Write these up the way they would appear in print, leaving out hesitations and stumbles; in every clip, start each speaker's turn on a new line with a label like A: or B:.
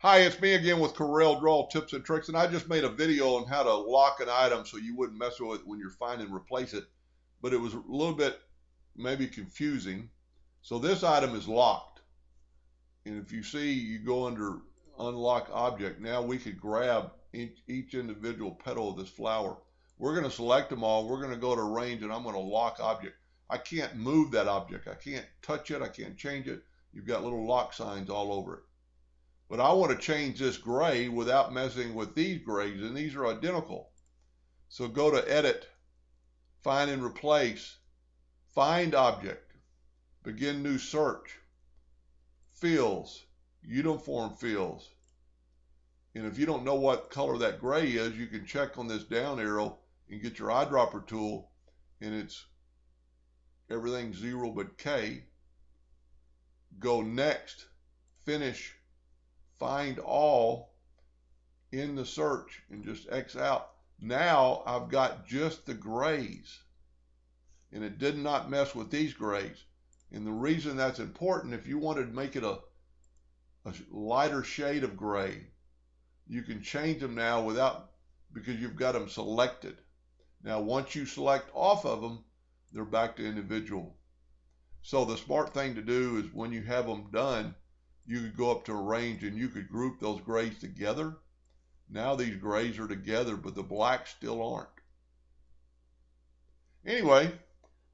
A: Hi, it's me again with Corel Draw Tips and Tricks, and I just made a video on how to lock an item so you wouldn't mess with it when you're finding and replace it, but it was a little bit maybe confusing. So this item is locked, and if you see, you go under Unlock Object. Now we could grab each individual petal of this flower. We're going to select them all. We're going to go to Range, and I'm going to Lock Object. I can't move that object. I can't touch it. I can't change it. You've got little lock signs all over it. But I want to change this gray without messing with these grays, and these are identical. So go to Edit, Find and Replace, Find Object, Begin New Search, Fields, Uniform Fields. And if you don't know what color that gray is, you can check on this down arrow and get your eyedropper tool, and it's everything 0 but K. Go Next, Finish, Find All in the search, and just X out. Now I've got just the grays, and it did not mess with these grays. And the reason that's important, if you wanted to make it a lighter shade of gray, you can change them now because you've got them selected. Now once you select off of them, they're back to individual. So the smart thing to do is when you have them done, you could go up to Range and you could group those grays together. Now these grays are together, but the blacks still aren't. Anyway,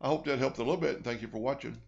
A: I hope that helped a little bit, and thank you for watching.